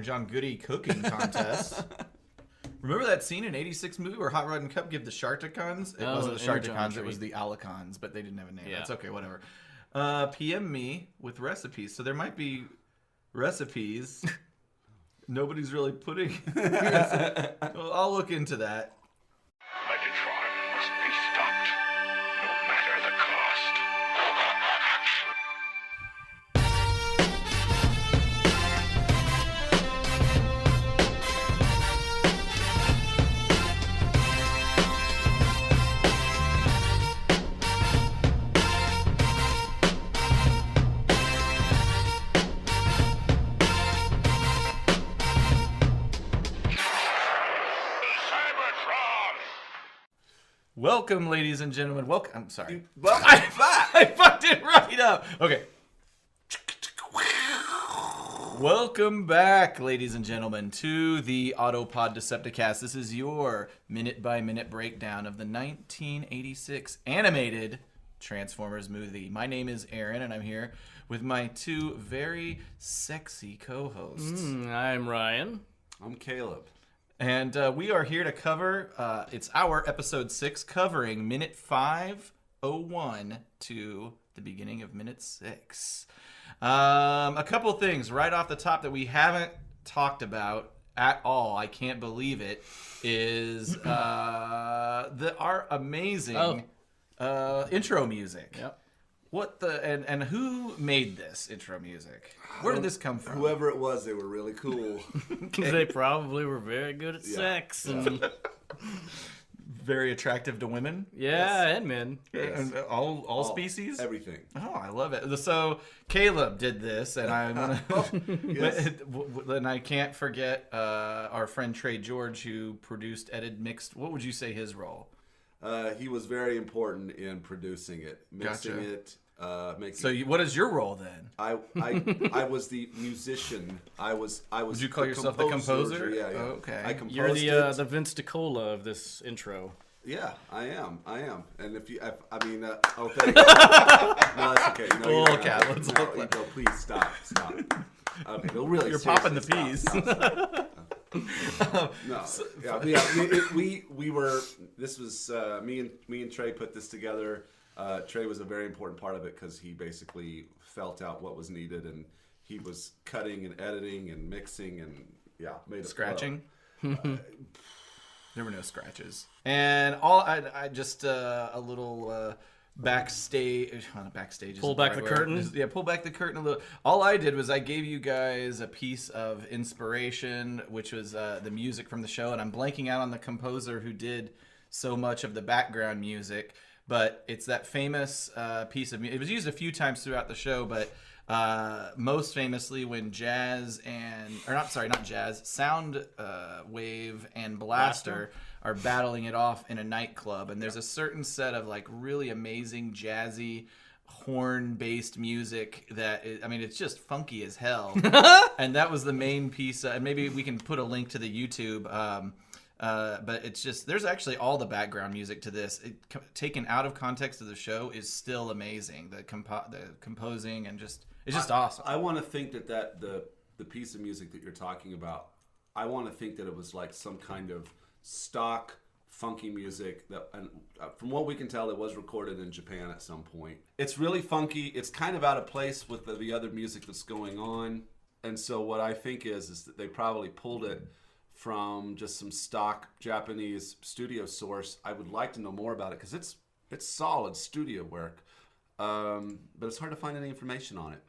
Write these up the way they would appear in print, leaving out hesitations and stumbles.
John Goody cooking contest. Remember that scene in '86 movie where Hot Rod and Cup give the Sharkticons? It wasn't the Sharkticons, it was the Alicons, but they didn't have a name. Yeah. That's okay, whatever. PM me with recipes. So there might be recipes. Nobody's really putting. Well, I'll look into that. Megatron must be stopped, no matter the cost. Welcome, ladies and gentlemen. Welcome. I'm sorry. I fucked it right up. Okay. Welcome back, ladies and gentlemen, to the Autobot Decepticast. This is your minute-by-minute breakdown of the 1986 animated Transformers movie. My name is Aaron, and I'm here with my two very sexy co-hosts. I'm Ryan. I'm Caleb. And we are here to cover, it's our episode 6, covering minute 5:01 to the beginning of minute 6. A couple things right off the top that we haven't talked about at all, I can't believe it, is our amazing intro music. Yep. What the and who made this intro music? Where did this come from? Whoever it was, they were really cool. Because they probably were very good at sex. And Very attractive to women. yeah, and men. Yes. And all species? Everything. Oh, I love it. So Caleb did this, and I want to. Yes. And I can't forget our friend Trey George, who produced, edited, mixed. What would you say his role? He was very important in producing it, mixing Gotcha. it, making. So, what is your role then? I was the musician. I was. Would you call yourself the composer? Yeah. Oh, okay. I composed You're it. the Vince DiCola of this intro. Yeah, I am. And if you, I mean, oh, thank you. No, that's okay. No, We'll you're look at it. Let's no, look. no, please stop. Okay, no, really. You're popping the seriously, peas. stop. No, we were. This was me and Trey put this together. Trey was a very important part of it because he basically felt out what was needed, and he was cutting and editing and mixing and made it Scratching. There were no scratches. And I just a little backstage. Well, not backstage. Pull back the curtain? Yeah, pull back the curtain a little. All I did was I gave you guys a piece of inspiration, which was the music from the show. And I'm blanking out on the composer who did so much of the background music. But it's that famous piece of music. It was used a few times throughout the show, but most famously when Sound Wave and Blaster are battling it off in a nightclub, and there's a certain set of like really amazing jazzy horn-based music that it's just funky as hell. And that was the main piece. And maybe we can put a link to the YouTube. But it's just, there's actually all the background music to this. Taken out of context of the show is still amazing. The composing and it's just awesome. I want to think that the piece of music that you're talking about, I want to think that it was like some kind of stock funky music that, and from what we can tell, it was recorded in Japan at some point. It's really funky. It's kind of out of place with the other music that's going on. And so what I think is that they probably pulled it from just some stock Japanese studio source. I would like to know more about it because it's solid studio work, but it's hard to find any information on it.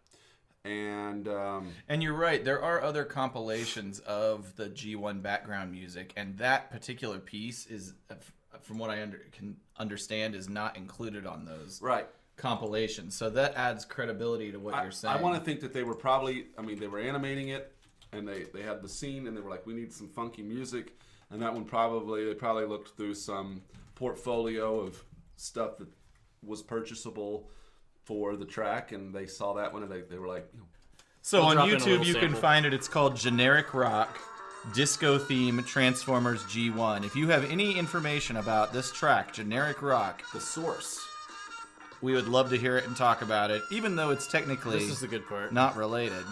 And you're right. There are other compilations of the G1 background music, and that particular piece is, from what I can understand, is not included on those compilations. So that adds credibility to what you're saying. I want to think that they were probably, they were animating it, and they had the scene, and they were like, we need some funky music, and that one they probably looked through some portfolio of stuff that was purchasable for the track, and they saw that one, and they were like, So We'll on drop in a YouTube, little you can sample. find it. It's called Generic Rock Disco Theme Transformers G1. If you have any information about this track, Generic Rock, the source. we would love to hear it and talk about it, even though it's technically This is the good part. not related.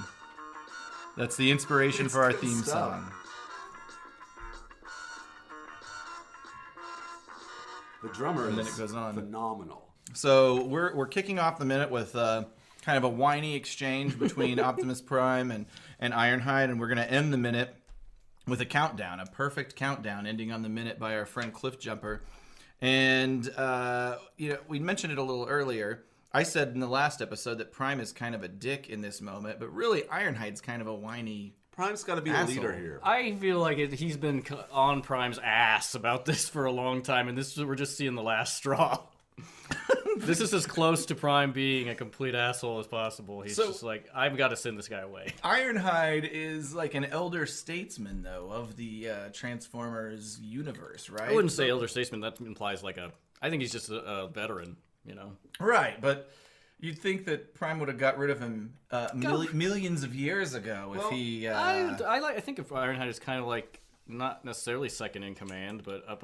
That's the inspiration for our good theme stuff. song. The drummer And then is it goes on. phenomenal. So we're kicking off the minute with kind of a whiny exchange between Optimus Prime and Ironhide, and we're going to end the minute with a countdown, a perfect countdown, ending on the minute by our friend Cliffjumper. And we mentioned it a little earlier. I said in the last episode that Prime is kind of a dick in this moment, but really Ironhide's kind of a whiny. Prime's got to be Asshole. the leader here. I feel like he's been on Prime's ass about this for a long time, and we're just seeing the last straw. This is as close to Prime being a complete asshole as possible. He's just like, I've got to send this guy away. Ironhide is like an elder statesman, though, of the Transformers universe, right? I wouldn't say elder statesman. That implies I think he's just a veteran, you know? Right, but you'd think that Prime would have got rid of him millions of years ago if he... I think of Ironhide as kind of like not necessarily second in command, but up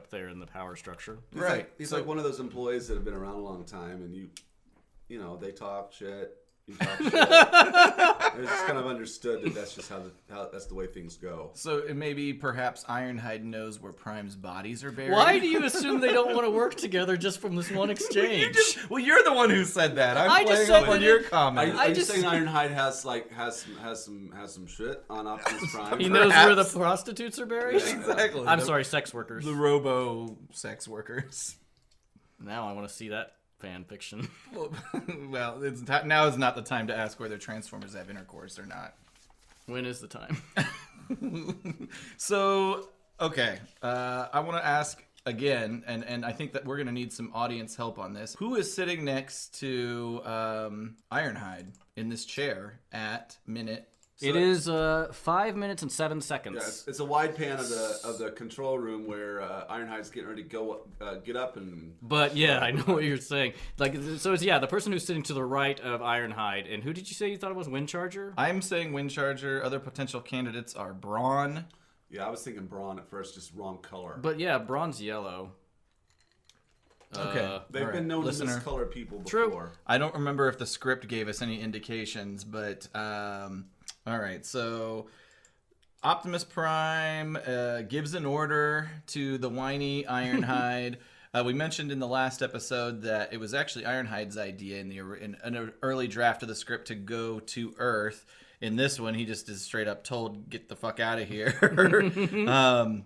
there in the power structure. He's like one of those employees that have been around a long time, and they talk shit. You talk shit. It's just kind of understood that that's just how that's the way things go. So maybe perhaps Ironhide knows where Prime's bodies are buried. Why do you assume they don't want to work together just from this one exchange? You're the one who said that. I'm I just playing said up on that your comment. Are you saying Ironhide has some shit on Optimus Prime? He knows where the prostitutes are buried? Exactly. I'm sorry, sex workers. The robo sex workers. Now I want to see that fan fiction. Well, now is not the time to ask whether Transformers have intercourse or not. When is the time? So, okay. I want to ask again, and I think that we're going to need some audience help on this. Who is sitting next to Ironhide in this chair at minute? It is 5 minutes and 7 seconds. Yeah, it's a wide pan of the control room where Ironhide's getting ready to go get up and. But yeah, I know what you're saying. So it's the person who's sitting to the right of Ironhide. And who did you say you thought it was? Windcharger? I'm saying Windcharger. Other potential candidates are Brawn. Yeah, I was thinking Brawn at first, just wrong color. But yeah, Brawn's yellow. Okay. They've been known to miscolor people before. True. I don't remember if the script gave us any indications, but all right. So Optimus Prime gives an order to the whiny Ironhide. We mentioned in the last episode that it was actually Ironhide's idea in an early draft of the script to go to Earth. In this one, he just is straight up told, "Get the fuck out of here." And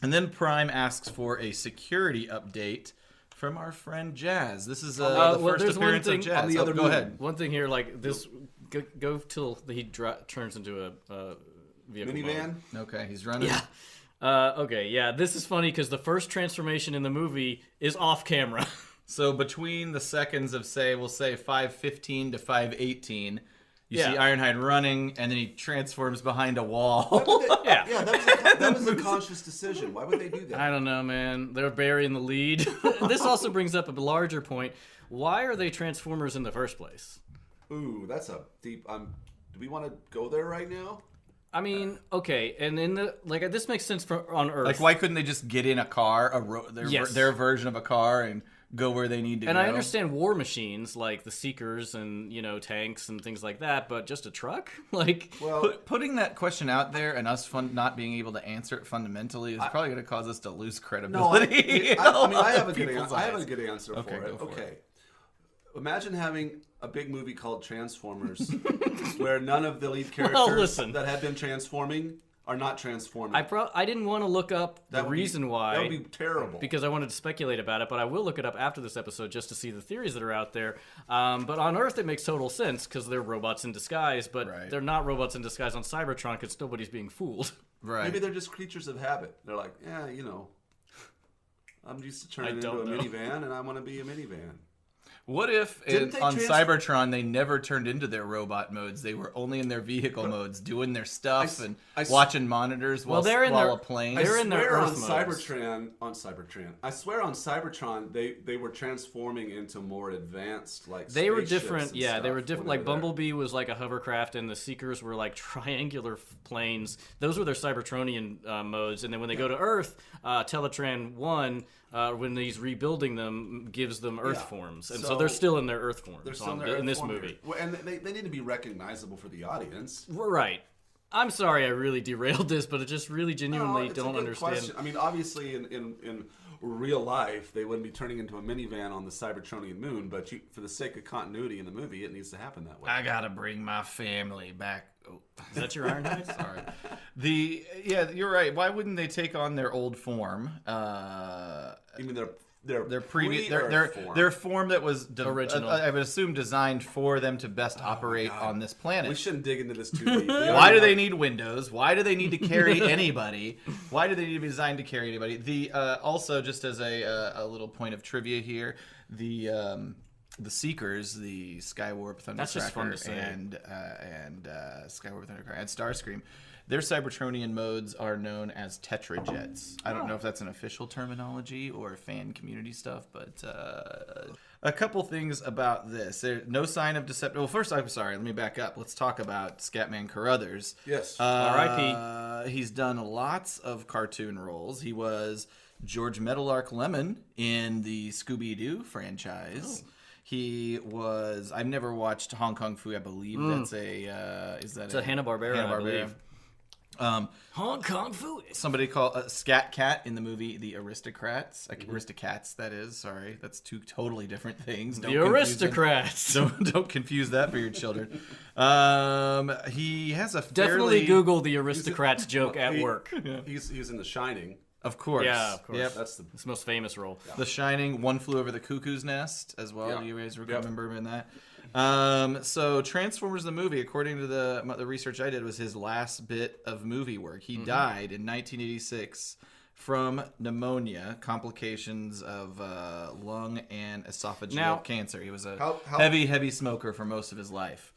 then Prime asks for a security update from our friend Jazz. This is the first appearance of Jazz. On the other go ahead. One thing here, like this, go till he turns into a vehicle Minivan? mode. Okay, he's running. Yeah. Okay, yeah. This is funny because the first transformation in the movie is off camera. So between the seconds of we'll say 5:15 to 5:18, you Yeah. see Ironhide running, and then he transforms behind a wall. Yeah. Yeah, that was a conscious decision. Why would they do that? I don't know, man. They're burying the lead. This also brings up a larger point. Why are they Transformers in the first place? Ooh, that's a deep. Do we want to go there right now? I mean, okay, and in this makes sense on Earth. Like, why couldn't they just get in a car, their version of a car, and go where they need to go? And I understand war machines like the Seekers and tanks and things like that, but just a truck, Putting that question out there and us not being able to answer it fundamentally is probably going to cause us to lose credibility. I have a good answer. I have a good answer for Okay, it. go for it. Imagine having a big movie called Transformers, where none of the lead characters that have been transforming are not transforming. I didn't want to look up the reason why. That would be terrible. Because I wanted to speculate about it, but I will look it up after this episode just to see the theories that are out there. But on Earth, it makes total sense because they're robots in disguise, but they're not robots in disguise on Cybertron because nobody's being fooled. Right. Maybe they're just creatures of habit. They're like, I'm used to turning into a minivan, and I want to be a minivan. What if on Cybertron they never turned into their robot modes? They were only in their vehicle modes, doing their stuff and watching monitors while a plane. They're in their Earth modes. Cybertron. I swear on Cybertron they were transforming into more advanced They were different. Yeah, they were different. Like Bumblebee was like a hovercraft, and the Seekers were like triangular planes. Those were their Cybertronian modes. And then when they go to Earth, Teletran 1. When he's rebuilding them, gives them Earth forms, and so they're still in their Earth forms They're still in, their in this form movie. here. Well, and they need to be recognizable for the audience. Right. I'm sorry I really derailed this, but I just really genuinely It's a don't good understand. question. I mean, obviously, in real life, they wouldn't be turning into a minivan on the Cybertronian moon, but for the sake of continuity in the movie, it needs to happen that way. I gotta bring my family back. Oh. Is that your Ironhide? Sorry. Yeah, you're right. Why wouldn't they take on their old form? You mean Their previous form. their form that was Original. I would assume designed for them to best operate God. on this planet. We shouldn't dig into this too deep. Why do they need windows? Why do they need to carry anybody? Why do they need to be designed to carry anybody? The also, just as a little point of trivia here, the Seekers, the Skywarp Thundercracker, That's just fun to say. and Skywarp Thundercracker and Starscream, their Cybertronian modes are known as Tetrajets. I don't know if that's an official terminology or fan community stuff, but a couple things about this. There's no sign of Decepticon. Well, first, I'm sorry. Let me back up. Let's talk about Scatman Crothers. Yes. R.I.P. He's done lots of cartoon roles. He was George Meadowlark Lemon in the Scooby-Doo franchise. Oh. He was. I've never watched Hong Kong Fu. I believe that's a. Is that It's a Hanna-Barbera, I believe. Hong Kong Fu. Somebody called Scat Cat in the movie The Aristocrats. Aristocats, that is. Sorry, that's two totally different things. Don't The confuse them. Aristocrats. Don't confuse that for your children. He has a Definitely fairly, Google the Aristocrats joke at work. He's in The Shining. Of course. Yeah, of course. Yep. That's the It's the most famous role. The Shining, One Flew Over the Cuckoo's Nest as well. Yeah. You guys Yep. remember him in that. So Transformers the movie, according to the research I did, was his last bit of movie work. He died in 1986 from pneumonia, complications of lung and esophageal cancer. He was a How- heavy smoker for most of his life.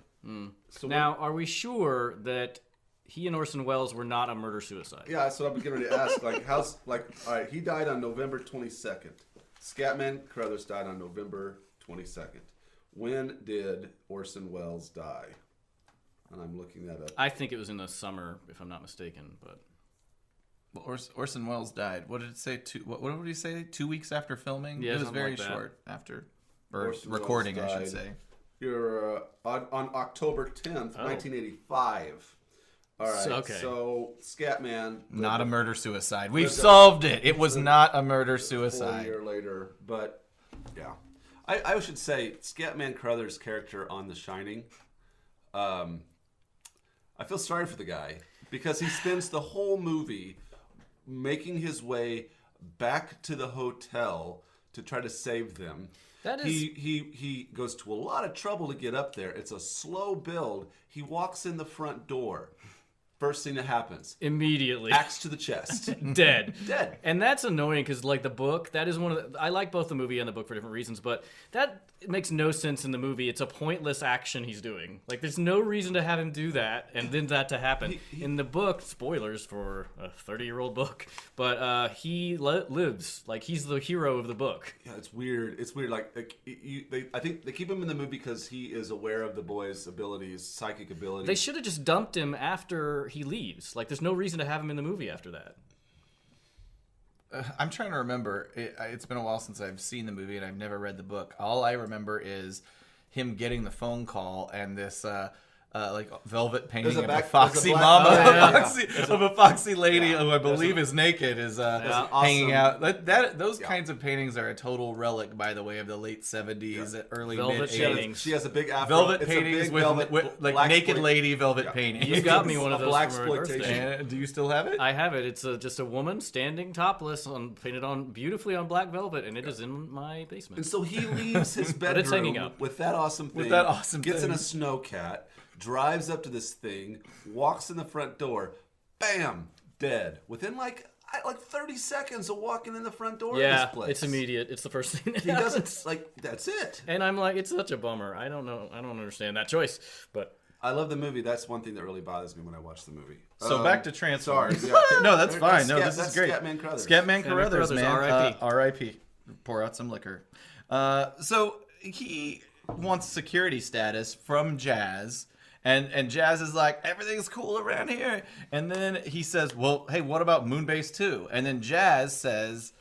So Now, are we sure that he and Orson Welles were not a murder-suicide? yeah, that's what I'm getting ready to ask. All right, he died on November 22nd. Scatman Crothers died on November 22nd. When did Orson Welles die? And I'm looking that up. I think it was in the summer, if I'm not mistaken. But Well, Orson Welles died. What did it say? What did he say? 2 weeks after filming? Yeah, it was something very like that. short after, or Orson Welles recording, I died. should say. You're on October 10th, 1985. All right. okay. So Scatman. Not a murder-suicide. We've lived a- solved it. It was not a Full murder-suicide. year later, but yeah, I should say Scatman Crothers' character on The Shining. I feel sorry for the guy because he spends the whole movie making his way back to the hotel to try to save them. That is- He goes to a lot of trouble to get up there. It's a slow build. He walks in the front door. First thing that happens, immediately. axe to the chest. Dead. Dead. And that's annoying because, like, the book, that is one of the... I like both the movie and the book for different reasons, but that it makes no sense in the movie. It's a pointless action he's doing. Like, there's no reason to have him do that and then that to happen. In the book, spoilers for a 30-year-old book, but he lives. Like, he's the hero of the book. Yeah, it's weird. It's weird. I think they keep him in the movie because he is aware of the boy's abilities, psychic abilities. They should have just dumped him after he leaves. Like, there's no reason to have him in the movie after that. I'm trying to remember. It's been a while since I've seen the movie and I've never read the book. All I remember is him getting the phone call and this like velvet painting of a there's foxy a black- mama, yeah. of a foxy lady who I believe is naked, is hanging awesome- out. Those kinds of paintings are a total relic, by the way, of the late 70s, early Velvet mid painting. 80s. She has a big afro. Velvet It's a paintings big with velvet like black naked split- lady velvet paintings. You got me one of A those black for my birthday. exploitation. And do you still have it? I have it. It's just a woman standing topless, painted on beautifully on black velvet, and it is in my basement. And so he leaves his bedroom it's hanging up. with that awesome thing. Gets in a snowcat, drives up to this thing, walks in the front door, bam, dead. Within like 30 seconds of walking in the front door of Yeah, this place. it's immediate. It's the first thing that He happens. doesn't that's it. And I'm like, it's such a bummer. I don't know. I don't understand that choice. But I love the movie. That's one thing that really bothers me when I watch the movie. So back to Transformers. Sorry. Yeah. No, that's fine. No, this is That's great. Scatman Crothers. Scatman Crothers, Crothers, man. R.I.P.. R.I.P. Pour out some liquor. So he wants security status from Jazz. And Jazz is like, everything's cool around here. And then he says, well, hey, what about Moonbase 2? And then Jazz says,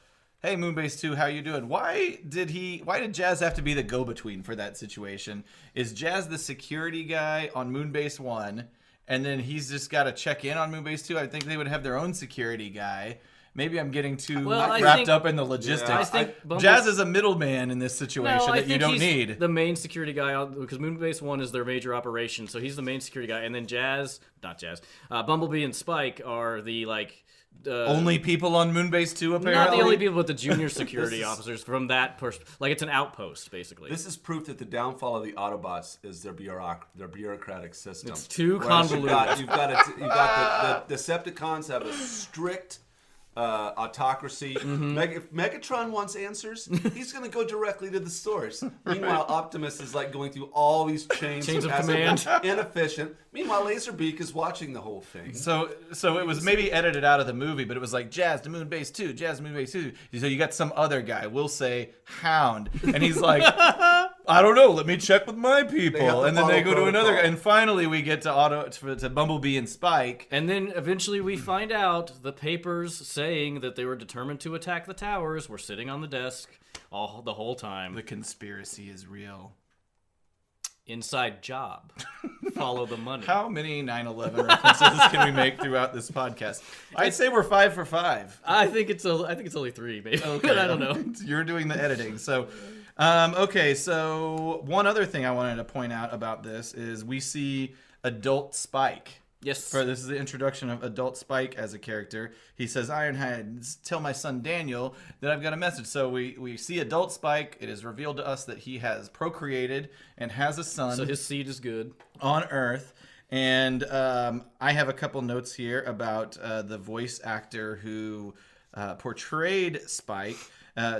hey, Moonbase 2, how you doing? Why did Jazz have to be the go-between for that situation? Is Jazz the security guy on Moonbase 1, and then he's just got to check in on Moonbase 2? I think they would have their own security guy. Maybe I'm getting too wrapped up in the logistics. I think Jazz is a middleman in this situation that you don't need. The main security guy, because Moonbase 1 is their major operation, so he's the main security guy. And then Bumblebee and Spike are the, like... only people on Moonbase 2, apparently? Not the only people, but the junior security officers from that person. Like, it's an outpost, basically. This is proof that the downfall of the Autobots is their bureaucratic system. It's too convoluted. You've got the Decepticons have a strict... autocracy. If Megatron wants answers, he's going to go directly to the source. Meanwhile, Optimus is like going through all these chains of command. Inefficient. Meanwhile, Laserbeak is watching the whole thing. So it was maybe edited out of the movie, but it was like Jazz to Moonbase 2, Jazz to Moonbase 2. So you got some other guy, we'll say Hound, and he's like, I don't know, let me check with my people. And then they go to another guy. And finally we get to Bumblebee and Spike. And then eventually we find out the papers saying that they were determined to attack the towers were sitting on the desk the whole time. The conspiracy is real. Inside job. Follow the money. How many 9/11 references can we make throughout this podcast? I'd say we're 5 for 5. I think it's only 3, maybe. Okay. But I don't know. You're doing the editing. So, okay. So one other thing I wanted to point out about this is we see adult Spike. Yes. This is the introduction of adult Spike as a character. He says, Ironhide, tell my son Daniel that I've got a message. So we see adult Spike. It is revealed to us that he has procreated and has a son. So his seed is good. On Earth. And I have a couple notes here about the voice actor who portrayed Spike,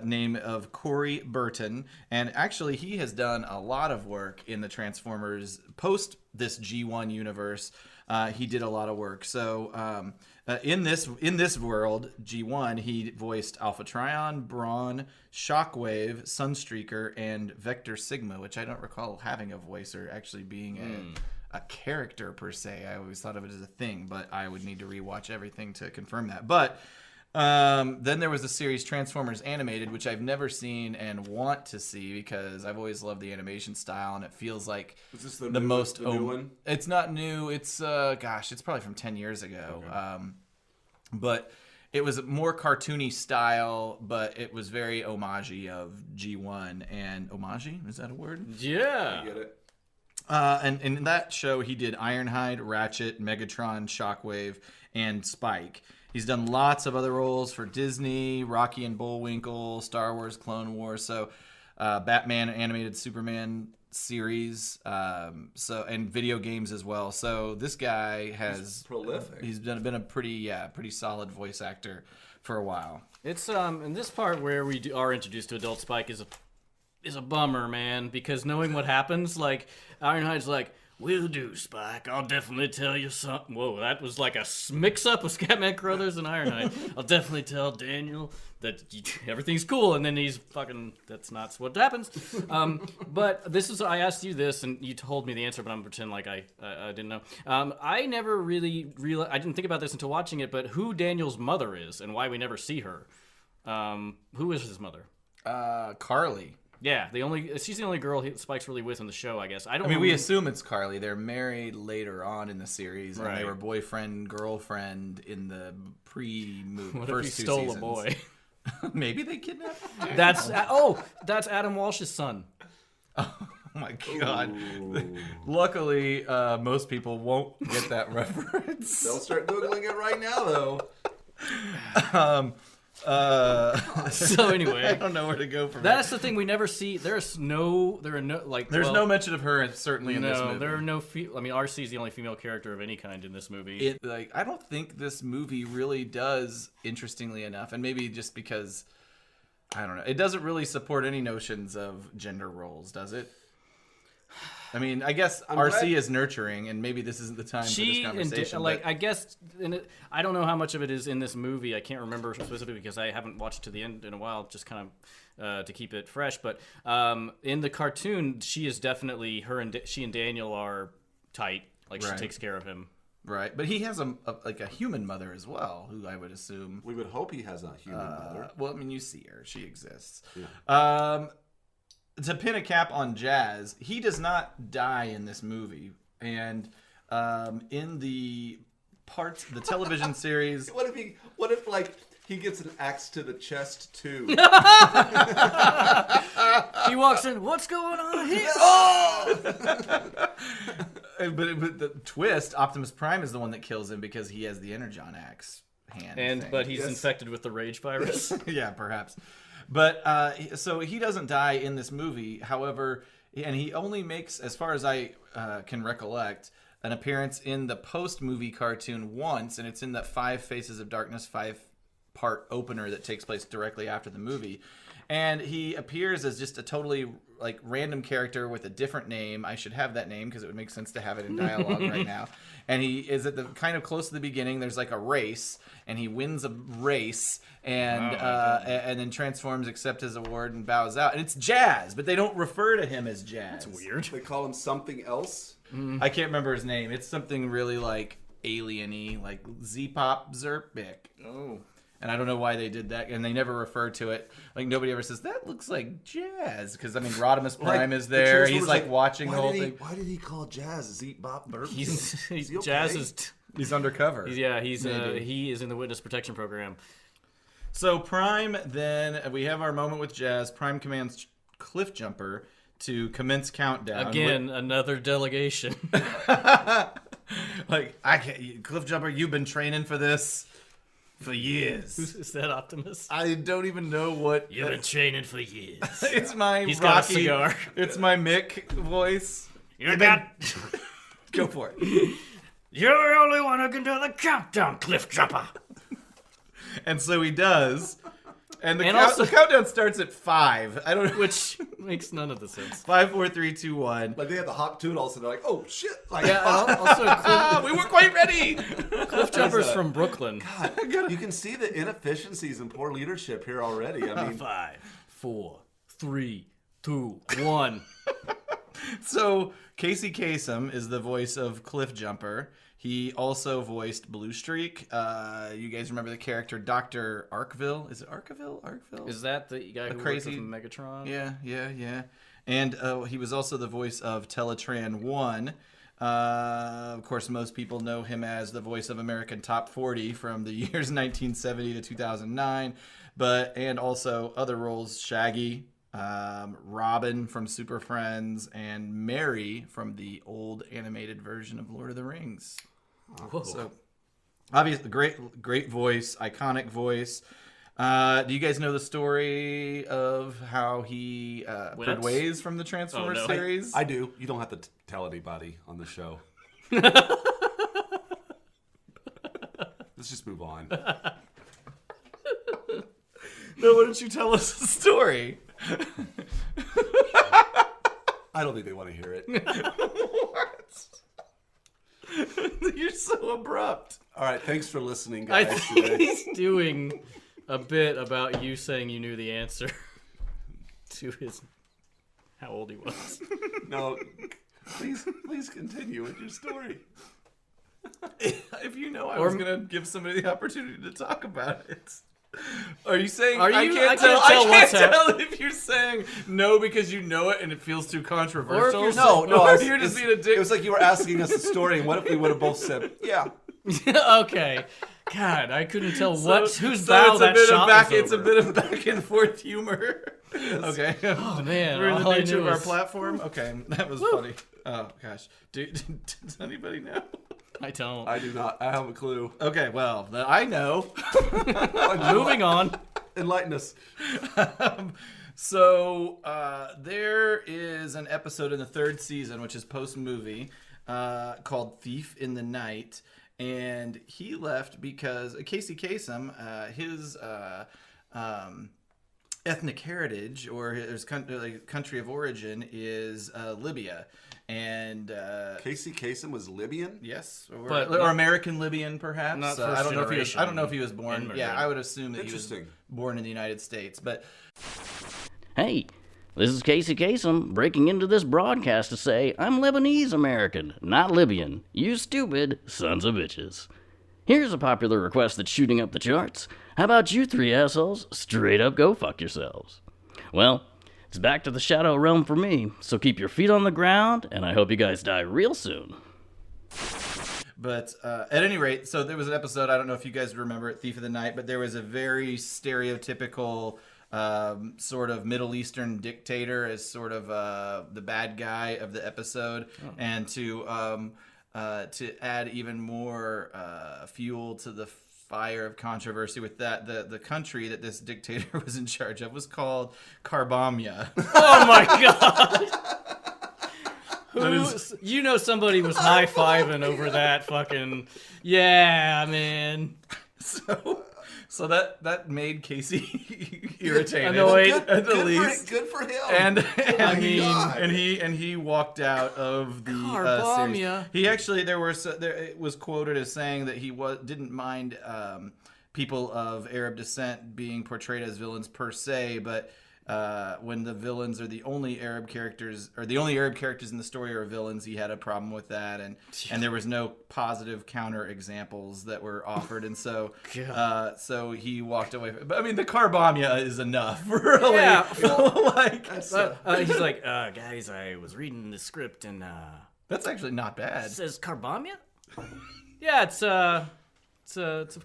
name of Corey Burton. And actually, he has done a lot of work in the Transformers post this G1 universe. He did a lot of work. So in this world, G1, he voiced Alpha Trion, Brawn, Shockwave, Sunstreaker, and Vector Sigma, which I don't recall having a voice or actually being a character per se. I always thought of it as a thing, but I would need to rewatch everything to confirm that. But then there was the series Transformers Animated, which I've never seen and want to see because I've always loved the animation style, and it feels like Is this the new one? It's not new. It's it's probably from 10 years ago. Okay. But it was more cartoony style, but it was very homage-y of G1 and homage? Is that a word? Yeah. I get it. And in that show, he did Ironhide, Ratchet, Megatron, Shockwave, and Spike. He's done lots of other roles for Disney, Rocky and Bullwinkle, Star Wars, Clone Wars, Batman, animated Superman series, and video games as well. So this guy he's prolific. He's been a pretty solid voice actor for a while. It's in this part where we are introduced to adult Spike is a bummer, man, because knowing what happens, like Ironhide's like, "Will do, Spike. I'll definitely tell you something." Whoa, that was like a mix-up of Scatman Crothers and Ironhide. "I'll definitely tell Daniel that everything's cool," and then he's fucking. That's not what happens. But this is. I asked you this, and you told me the answer, but I'm pretending like I didn't know. I never really realized. I didn't think about this until watching it. But who Daniel's mother is and why we never see her? Who is his mother? Carly. Yeah, she's the only girl Spike's really with in the show, I guess. We assume it's Carly. They're married later on in the series, and right. They were boyfriend, girlfriend in the pre-movie. What first if he 2 stole seasons. a boy? Maybe they kidnapped him? That's Adam Walsh's son. Oh my god. Luckily, most people won't get that reference. They'll start Googling it right now, though. So anyway, I don't know where to go from that's the thing we never see. There's no mention of her certainly in this movie. There are no RC is the only female character of any kind in this movie. I don't think this movie really does, interestingly enough, and maybe just because I don't know, it doesn't really support any notions of gender roles, does it? I mean, I guess RC is nurturing, and maybe this isn't the time for this conversation. I guess, I don't know how much of it is in this movie. I can't remember specifically because I haven't watched to the end in a while, just kind of to keep it fresh. But in the cartoon, she is definitely she and Daniel are tight. Like, right. She takes care of him. Right, but he has a human mother as well, who I would assume. We would hope he has a human mother. Well, I mean, you see her; she exists. Yeah. To pin a cap on Jazz, he does not die in this movie, and in the television series. What if like he gets an axe to the chest too? He walks in. What's going on here? But the twist, Optimus Prime is the one that kills him because he has the Energon axe hand. But he's infected with the rage virus. Yeah, perhaps. But so he doesn't die in this movie. However, and he only makes, as far as I can recollect, an appearance in the post-movie cartoon once, and it's in that 5 Faces of Darkness 5-part opener that takes place directly after the movie. And he appears as just a totally random character with a different name. I should have that name because it would make sense to have it in dialogue right now. And he is at the kind of close to the beginning. There's like a race, and he wins a race, and then transforms, accepts his award, and bows out. And it's Jazz, but they don't refer to him as Jazz. That's weird. They call him something else. I can't remember his name. It's something really alien-y, like Z-Pop Zerpik. Oh. And I don't know why they did that, and they never refer to it. Nobody ever says, that looks like Jazz. Because, I mean, Rodimus Prime is there. He's, watching the whole thing. Why did he call Jazz Zeep-Bop Burp? He's he okay? Jazz is... He's undercover. he is in the witness protection program. So Prime, then, we have our moment with Jazz. Prime commands Cliffjumper to commence countdown. Again, another delegation. Cliffjumper, you've been training for this for years. Is that Optimus? I don't even know what... You've been training for years. It's my He's Rocky, got a cigar. It's my Mick voice. Go for it. You're the only one who can do the countdown, Cliffjumper. And so he does. And the countdown starts at 5. I don't know. Which makes none of the sense. 5, 4, 3, 2, 1. They have the hot toodles, and they're like, oh, shit. Also, We weren't quite ready. Cliffjumper's from Brooklyn. God, you can see the inefficiencies and poor leadership here already. I mean, 5, 4, 3, 2, 1. So Casey Kasem is the voice of Cliffjumper. He also voiced Blue Streak. You guys remember the character Dr. Arkville? Is it Arkville? Is that the guy who crazy worked with Megatron? Yeah. And he was also the voice of Teletran 1. Of course, most people know him as the voice of American Top 40 from the years 1970 to 2009. And also other roles, Shaggy, Robin from Super Friends, and Mary from the old animated version of Lord of the Rings. Whoa. So, obviously, great voice, iconic voice. Do you guys know the story of how he parted ways from the Transformers series? I do. You don't have to tell anybody on the show. Let's just move on. No, why don't you tell us the story? I don't think they want to hear it. What? You're so abrupt. All right, thanks for listening, I guys. think he's doing a bit about you saying you knew the answer to how old he was. No, please continue with your story. If you know, I was going to give somebody the opportunity to talk about it. Are you saying I can't tell if you're saying no because you know it and it feels too controversial? You're just being a dick. It was like you were asking us a story, and what if we would have both said, yeah. Okay. God, I couldn't tell whose bow that shot was It's a over. bit of back and forth humor. Okay. Oh, man. We're in the all I nature knew of our was- platform. Okay, that was funny. Oh, gosh. Does anybody know? I don't. I do not. I have a clue. Okay, well, I know. Moving on. Enlighten us. So there is an episode in the 3rd season, which is post-movie, called Thief in the Night. And he left because Casey Kasem, his ethnic heritage or his country of origin is Libya. And Casey Kasem was Libyan? yes, But or not- American Libyan, perhaps. not I first don't know if he was. I don't know if he was generation born. immigrant. Yeah, I would assume that he was Interesting. born in the United States. But Hey, This is Casey Kasem breaking into this broadcast to say I'm Lebanese American, not Libyan. You stupid sons of bitches. Here's a popular request that's shooting up the charts. How about you three assholes straight up go fuck yourselves? Well, it's back to the shadow realm for me, so keep your feet on the ground, and I hope you guys die real soon. But at any rate, so there was an episode, I don't know if you guys remember it, Thief of the Night, but there was a very stereotypical sort of Middle Eastern dictator as sort of the bad guy of the episode. And to add even more fuel to the fire of controversy with that, the country that this dictator was in charge of was called Carbamia. Oh my god! You know somebody was high-fiving over that fucking... Yeah, man. So that made Casey irritated. Annoyed. At the least. Good for him. And he walked out of the Carbamia. series. He actually it was quoted as saying that he didn't mind people of Arab descent being portrayed as villains per se, but when the villains are the only Arab characters, or the only Arab characters in the story are villains, he had a problem with that, and there was no positive counter examples that were offered, and so so he walked away. But I mean, the Carbamia is enough, really. Yeah, he's like, guys, I was reading the script, and that's actually not bad. It says Carbamia. Yeah, it's a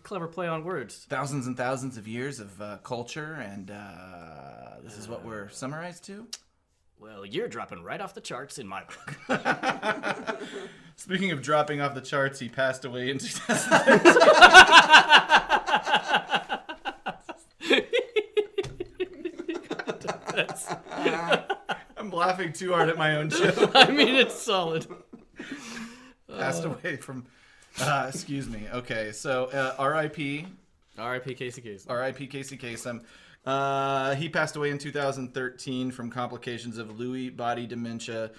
clever play on words. Thousands and thousands of years of culture, and this is what we're summarized to? Well, you're dropping right off the charts in my book. Speaking of dropping off the charts, he passed away in 2013. I'm laughing too hard at my own joke. I mean, it's solid. Passed away from... excuse me. Okay, so R.I.P. R.I.P. Casey Kasem. R.I.P. Casey Kasem. He passed away in 2013 from complications of Lewy body dementia.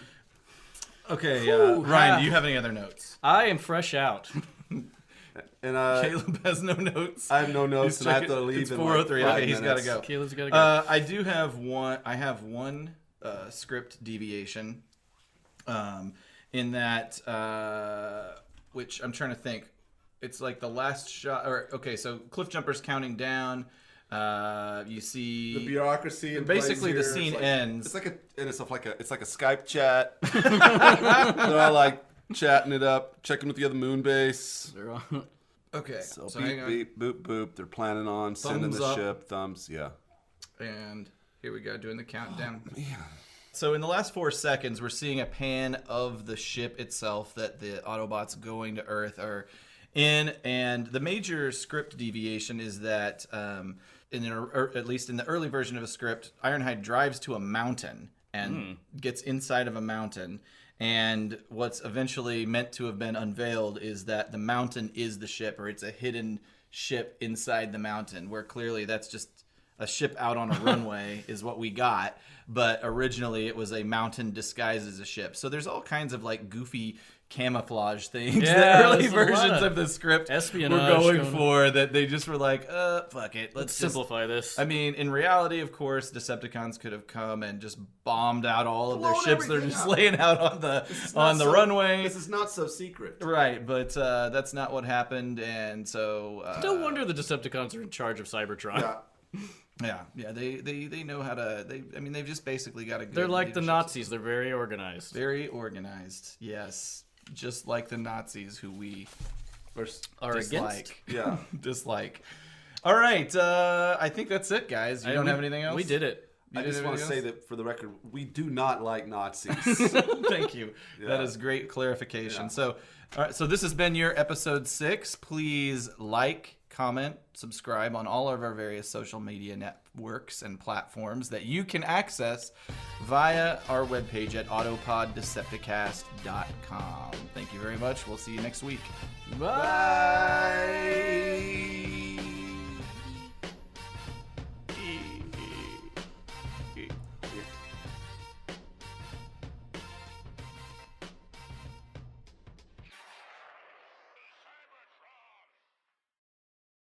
Okay, Ryan, do you have any other notes? I am fresh out. And Caleb has no notes. I have no notes, and I have to leave. It's 4:03. Okay, he's got to go. Caleb's got to go. I do have one. I have one script deviation. In that, which I'm trying to think. It's like the last shot. Or okay, so Cliffjumper's counting down. You see the bureaucracy, and basically the scene ends. It's like it's like a Skype chat. They're all like chatting it up, checking with the other moon base. Okay, so hang on. beep, boop, boop. They're planning on sending the ship. Thumbs, yeah. And here we go, doing the countdown. Oh, man. So in the last 4 seconds, we're seeing a pan of the ship itself that the Autobots going to Earth are in, and the major script deviation is that, at least in the early version of a script, Ironhide drives to a mountain and gets inside of a mountain. And what's eventually meant to have been unveiled is that the mountain is the ship, or it's a hidden ship inside the mountain, where clearly that's just a ship out on a runway is what we got. But originally it was a mountain disguised as a ship. So there's all kinds of like goofy camouflage things that early versions of the script were going for, that they just were like, fuck it. Let's simplify this. I mean, in reality, of course, Decepticons could have come and just bombed out all of their ships. They're just laying out on the runway. This is not so secret. Right, but that's not what happened, and so... no wonder the Decepticons are in charge of Cybertron. Yeah. Yeah, they know how to... they've just basically got a good... They're like the Nazis. They're very organized. Very organized, yes. Just like the Nazis, who we are dislike. against. Yeah, dislike. All right, I think that's it, guys. You don't have anything else? We did it. I just want to say that, for the record, we do not like Nazis. Thank you. Yeah. That is great clarification. Yeah. So, all right, so this has been your episode 6. Please like, comment, subscribe on all of our various social media networks and platforms that you can access via our webpage at autopoddecepticast.com. Thank you very much. We'll see you next week. Bye.